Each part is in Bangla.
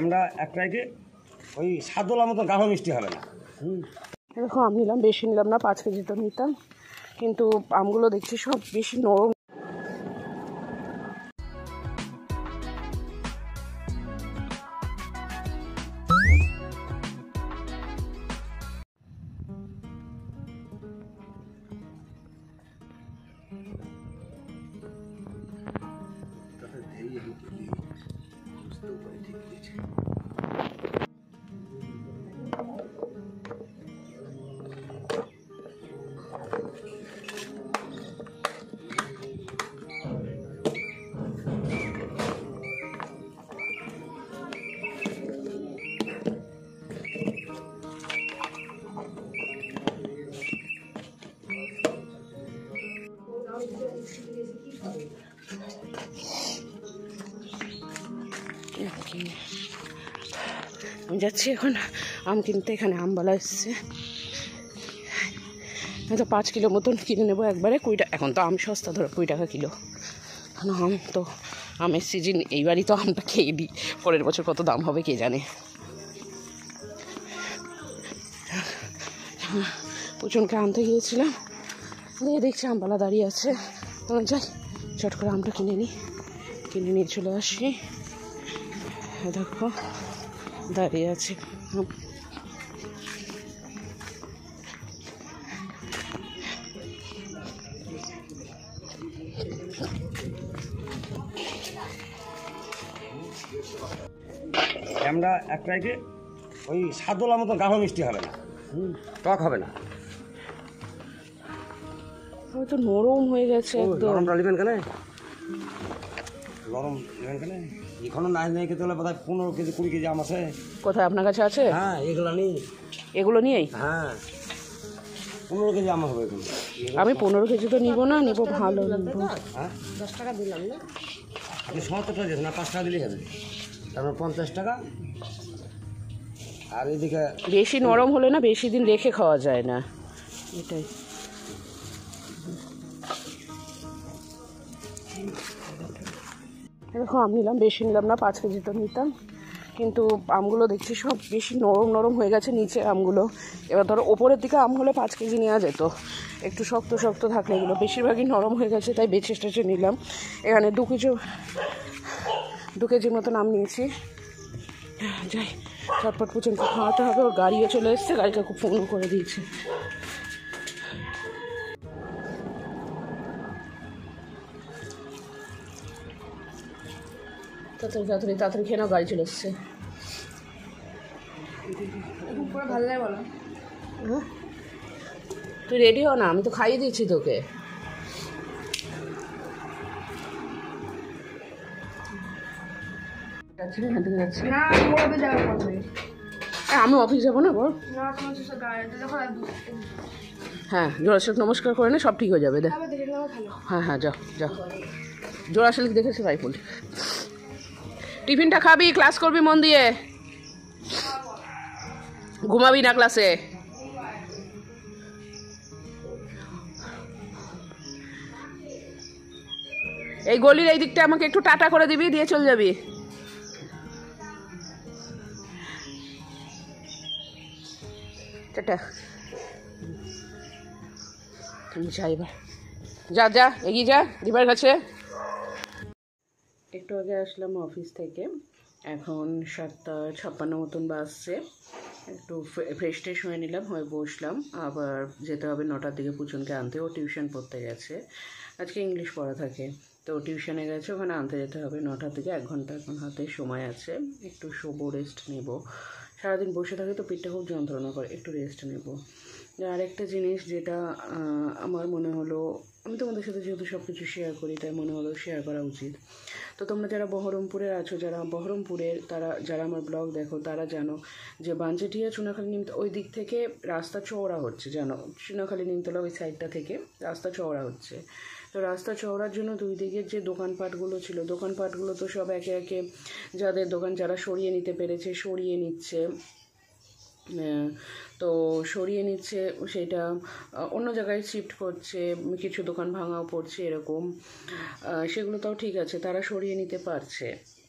আমরা একটাকে ওই সাদলার মতো গাঢ় মিষ্টি হবে না। দেখো আম নিলাম, বেশি নিলাম না, 5 কেজি তো নিতাম, কিন্তু আমগুলো দেখছি সব বেশি নরম। আমি যাচ্ছি এখন আম কিনতে, এখানে আমবালা এসছে, হয়তো 5 কিলো মতন কিনে নেবো একবারে। 20 টাকা, এখন তো আম সস্তা, ধরো 20 টাকা কিলো। আম তো আমের সিজন, এইবারই তো আমটা খেয়ে দিই, পরের বছর কত দাম হবে কে জানে। পুচনকে আনতে গিয়েছিলাম, দিয়ে দেখছি আমবালা দাঁড়িয়ে আছে, তখন যাই চট করে আমটা কিনে নিয়ে চলে আসি। দেখো দাঁড়িয়ে আছে। আমরা একটাকে ওই সাদলার মতো গাঢ় মিষ্টি হবে না, টক হবে না। হয়তো নরম হয়ে গেছে একদম। নরমটা নেবেন কেন? নরম নেবেন কেন? এখনো নাই খেতে হলে বোধ হয় 15 কেজি 20 কেজি আম আছে। কোথায় আপনার কাছে আছে? হ্যাঁ, এগুলো নিয়েই। হ্যাঁ, 15 কেজি আম হবে। আমি 15 কেজি তো নিব না, নিব ভালো নিব। হ্যাঁ 10 টাকা দিলাম না, আপনি 70 টাকা দিয়েছেন না, 5 টাকা দিলেই হবে। তারপর 50 টাকা। আর এদিকে বেশি নরম হলে না বেশি দিন রেখে খাওয়া যায় না, এটাই। দেখো আম নিলাম, বেশি নিলাম না, 5 কেজি তো নিতাম, কিন্তু আমগুলো দেখছি সব বেশি নরম হয়ে গেছে নিচে আমগুলো। এবার ধরো ওপরের দিকে আম হলে 5 কেজি নেওয়া যেত, একটু শক্ত থাকলে, এগুলো বেশিরভাগই নরম হয়ে গেছে, তাই বেছে নিলাম। এখানে 2 কেজির মতন আম নিয়েছি। যাই চটপট পুচনকে খাওয়াতে হবে, ওর গাড়িও চলে এসছে, গাড়িটা খুব ফোনও করে দিয়েছে। তাড়াতাড়ি খেয়ে নাও, গাড়ি চলে এসছে। ভালো লাগে বলো? হ্যাঁ, তুই রেডি হ না, আমি তো খাইয়ে দিয়েছি তোকে। আমি অফিস যাবো না বল। হ্যাঁ, জোড়াশালিক নমস্কার করে নে, সব ঠিক হয়ে যাবে। দেখ, হ্যাঁ যাও জোড়াশালিক দেখেছে তাই বলি। টিফিনটা খাবি, ক্লাস করবি মন দিয়ে, ঘুমাবি না ক্লাসে। এই গলির এই দিকটা আমাকে একটু টাটা করে দিবি, দিয়ে চলে যাবি। টাটা। তুমি যা, এবার যা এগিয়ে যা দিবার কাছে। একটু আগে আসলাম অফিস থেকে, এখন 7:56 মতন বাজছে। একটু ফ্রেশ হয়ে নিলাম, হয়ে বসলাম। আবার যেতে হবে 9টার দিকে পুচনকে আনতে, ও টিউশন পড়তে গেছে, আজকে ইংলিশ পড়া থাকে, তো টিউশনে গেছে, ওখানে আনতে যেতে হবে 9টার দিকে। 1 ঘন্টা এখন হাতে সময় আছে, একটু শোবো, রেস্ট নেব। সারাদিন বসে থাকে তো পেটটা খুব যন্ত্রণা করে, একটু রেস্ট নেব। আরেকটা জিনিস যেটা আমার মনে হলো, আমি তোমাদের সাথে যেহেতু সব কিছু শেয়ার করি, তাই মনে হলো শেয়ার করা উচিত। তো তোমরা যারা বহরমপুরের আছো, যারা বহরমপুরের, যারা আমার ব্লগ দেখো, তারা জানো যে বাঞ্চেটিয়া চুনাখালী নিমতলা ওই দিক থেকে রাস্তা চওড়া হচ্ছে, জানো, চুনাখালী নিমতলা ওই সাইডটা থেকে রাস্তা চওড়া হচ্ছে। তো রাস্তা চওড়ার জন্য 2 দিকের যে দোকানপাটগুলো ছিল, দোকানপাটগুলো তো সব একে একে যাদের দোকান যারা সরিয়ে নিতে পেরেছে সরিয়ে নিচ্ছে, তো সরিয়ে নিচ্ছে, সেটা অন্য জায়গায় শিফট করছে, কিছু দোকান ভাঙাও পড়ছে এরকম। সেগুলো তাও ঠিক আছে, তারা সরিয়ে নিতে পারছে।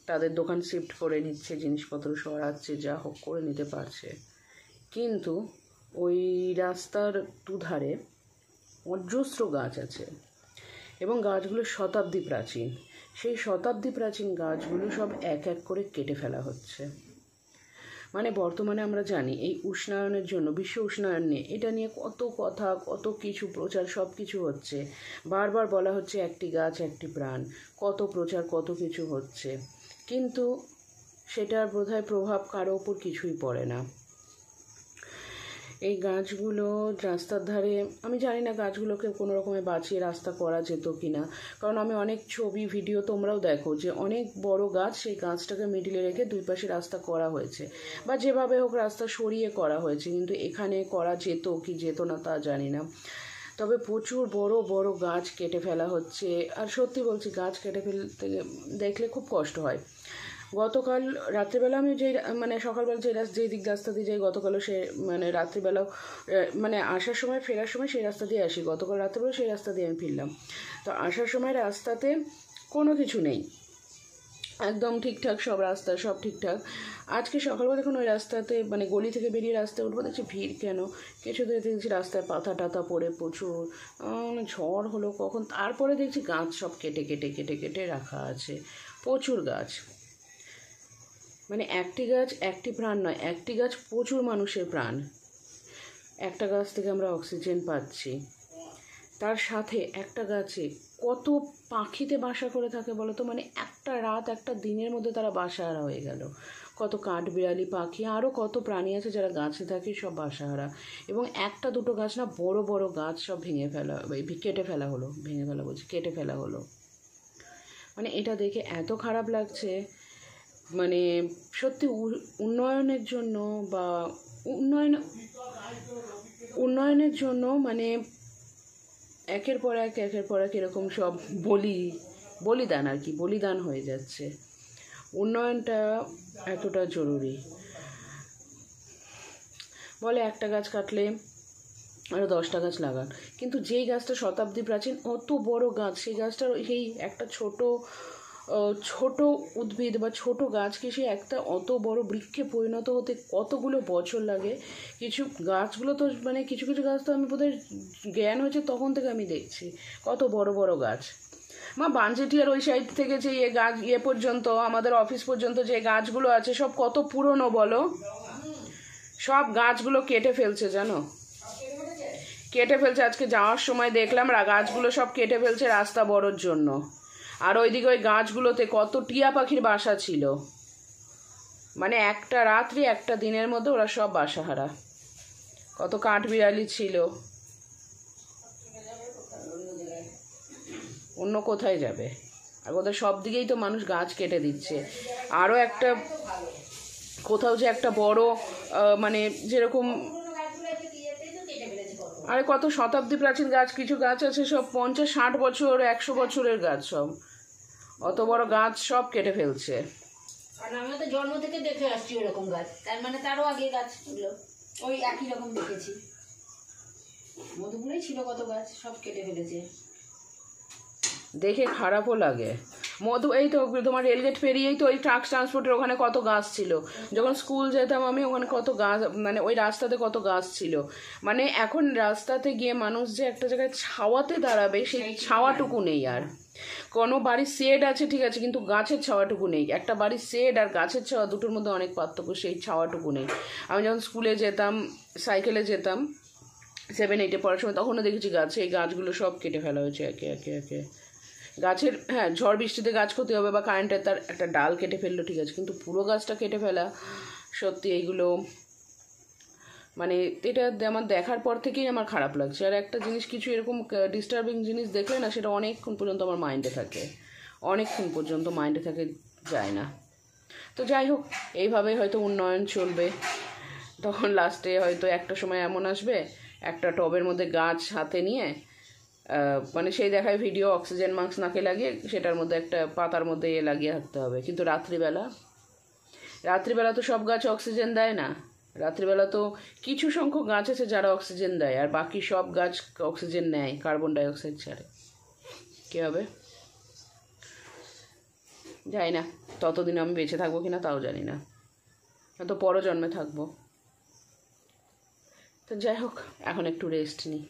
তাদের দোকান শিফট করে নিচ্ছে, জিনিসপত্র সরাচ্ছে, যা হোক করে নিতে পারছে। কিন্তু ওই রাস্তার দুধারে অজস্র গাছ আছে এবং গাছগুলো শতাব্দী প্রাচীন। সেই শতাব্দী প্রাচীন গাছগুলো সব এক এক করে কেটে ফেলা হচ্ছে। মানে বর্তমানে আমরা জানি এই উষ্ণায়নের জন্য, বিশ্ব উষ্ণায়ন নিয়ে, এটা নিয়ে কত কথা, কত কিছু প্রচার, সব কিছু হচ্ছে। বারবার বলা হচ্ছে একটি গাছ একটি প্রাণ, কত প্রচার, কত কিছু হচ্ছে, কিন্তু সেটার বোধহয় প্রভাব কারো ওপর কিছুই পড়ে না। এই গাছগুলো রাস্তার ধারে, আমি জানি না গাছগুলোকে কোনো রকমে বাঁচিয়ে রাস্তা করা যেত কি না, কারণ আমি অনেক ছবি ভিডিও, তোমরাও দেখো যে অনেক বড় গাছ, সেই গাছটাকে মিডিলে রেখে দুই পাশে রাস্তা করা হয়েছে, বা যেভাবে হোক রাস্তা সরিয়ে করা হয়েছে, কিন্তু এখানে করা যেত কি যেত না তা জানি না। তবে প্রচুর বড় বড় গাছ কেটে ফেলা হচ্ছে। আর সত্যি বলছি, গাছ কেটে ফেলতে দেখলে খুব কষ্ট হয়। গতকাল রাত্রিবেলা আমি মানে সকালবেলা যেই দিক রাস্তা দিয়ে যাই, গতকালও সে মানে রাত্রিবেলাও মানে আসার সময় ফেরার সময় সেই রাস্তা দিয়ে আসি, গতকাল রাত্রিবেলা সেই রাস্তা দিয়ে আমি ফিরলাম। তো আসার সময় রাস্তাতে কোনো কিছু নেই, একদম ঠিকঠাক সব রাস্তা, সব ঠিকঠাক। আজকে সকালবেলা দেখুন ওই রাস্তাতে, মানে গলি থেকে বেরিয়ে রাস্তায় উঠবো, দেখছি ভিড় কেন, কিছু দেখছি রাস্তায় পাতা টাতা পড়ে প্রচুর, ঝড় হলো কখন, তারপরে দেখছি গাছ সব কেটে কেটে কেটে কেটে রাখা আছে, প্রচুর গাছ। মানে একটি গাছ একটি প্রাণ নয়, একটি গাছ প্রচুর মানুষের প্রাণ। একটা গাছ থেকে আমরা অক্সিজেন পাচ্ছি, তার সাথে একটা গাছে কত পাখিতে বাসা করে থাকে বলো তো। মানে একটা রাত একটা দিনের মধ্যে তারা বাসাহারা হয়ে গেল। কত কাঠবিড়ালি পাখি, আরও কত প্রাণী আছে যারা গাছে থাকে, সব বাসাহারা। এবং একটা দুটো গাছ না, বড় বড় গাছ সব কেটে ফেলা হলো, কেটে ফেলা হলো। মানে এটা দেখে এত খারাপ লাগছে। মানে সত্যি উন্নয়নের জন্য বা উন্নয়নের জন্য মানে একের পর এক এরকম সব বলিদান আর কি, বলিদান হয়ে যাচ্ছে। উন্নয়নটা এতটা জরুরি। বলে একটা গাছ কাটলে আরও 10টা গাছ লাগান, কিন্তু যেই গাছটা শতাব্দী প্রাচীন, অত বড় গাছ, সেই গাছটার সেই একটা ছোট উদ্ভিদ বা ছোট গাছকে সে একটা অত বড় বৃক্ষে পরিণত হতে কতগুলো বছর লাগে। কিছু গাছগুলো তো মানে কিছু কিছু গাছ তো আমি বোধহয় জ্ঞান হয়েছে তখন থেকে আমি দেখছি কত বড় বড় গাছ। বানজেটিয়ার ওই সাইড থেকে যে গাছ পর্যন্ত, আমাদের অফিস পর্যন্ত যে গাছগুলো আছে সব কত পুরনো বলো। সব গাছগুলো কেটে ফেলছে, জানো, কেটে ফেলছে। আজকে যাওয়ার সময় দেখলাম গাছগুলো সব কেটে ফেলছে রাস্তা বড়োর জন্য। আর ওইদিকে ওই গাছগুলোতে কত টিয়া পাখির বাসা ছিল। মানে একটা রাত্রি একটা দিনের মধ্যে ওরা সব বাসাহারা। কত কাঠবিড়ালি ছিল, অন্য কোথায় যাবে? আর ওদের সব দিকেই তো মানুষ গাছ কেটে দিচ্ছে। আরও একটা কোথাও যে একটা বড় মানে যেরকম আরে কত শতাব্দী প্রাচীন গাছ, কিছু গাছ আছে সব 50-60 বছর 100 বছরের গাছ, সব অত বড় গাছ সব কেটে ফেলছে। আর আমরা তো জন্ম থেকে দেখে আসছি ওরকম গাছ, তার মানে তারও আগে গাছ ছিল, ওই একই রকম দেখেছি। মধুপুরেই ছিল কত গাছ, সব কেটে ফেলেছে। দেখে খারাপও লাগে। এই তো তোমার রেলগেট পেরিয়েই তো ওই ট্রাক ট্রান্সপোর্টের ওখানে কত গাছ ছিল। যখন স্কুল যেতাম আমি, ওখানে কত গাছ, মানে ওই রাস্তাতে কত গাছ ছিল। মানে এখন রাস্তাতে গিয়ে মানুষ যে একটা জায়গায় ছাওয়াতে দাঁড়াবে, সেই ছাওয়াটুকু নেই আর। কোনো বাড়ির শেড আছে ঠিক আছে, কিন্তু গাছের ছাওয়াটুকু নেই। একটা বাড়ির শেড আর গাছের ছাওয়া দুটোর মধ্যে অনেক পার্থক্য, সেই ছাওয়াটুকু নেই। আমি যখন স্কুলে যেতাম, সাইকেলে যেতাম 7-8-এ পড়ার সময়, তখনও দেখেছি গাছে, এই গাছগুলো সব কেটে ফেলা হয়েছে একে একে একে। গাছের ঝড় বৃষ্টিতে গাছ ক্ষতি হবে বা কারেন্টের তার একটা ডাল কেটে ফেললো ঠিক আছে, কিন্তু পুরো গাছটা কেটে ফেলা, সত্যি এইগুলো মানে এটা আমার দেখার পর থেকেই আমার খারাপ লাগছে। আর একটা জিনিস, কিছু এরকম ডিস্টার্বিং জিনিস দেখলে না, সেটা অনেকক্ষণ পর্যন্ত আমার মাইন্ডে থাকে, অনেকক্ষণ পর্যন্ত মাইন্ডে থাকে, যায় না। তো যাই হোক, এইভাবেই হয়তো উন্নয়ন চলবে। তখন লাস্টে হয়তো একটা সময় এমন আসবে, একটা টবের মধ্যে গাছ হাতে নিয়ে, মানে সেই দেখায় ভিডিও, অক্সিজেন মাস্ক নাকে লাগিয়ে সেটার মধ্যে একটা পাতার মধ্যে লাগিয়ে থাকতে হবে। কিন্তু রাত্রিবেলা তো সব গাছ অক্সিজেন দেয় না। রাত্রিবেলা তো কিছু সংখ্যক গাছ আছে যারা অক্সিজেন দেয়, আর বাকি সব গাছ অক্সিজেন নেয়, কার্বন ডাইঅক্সাইড ছাড়ে। কী হবে? জানি না ততদিন আমি বেঁচে থাকবো কিনা তাও জানি না, হয়তো পরও জন্মে থাকবো। তো যাই হোক, এখন একটু রেস্ট নিই।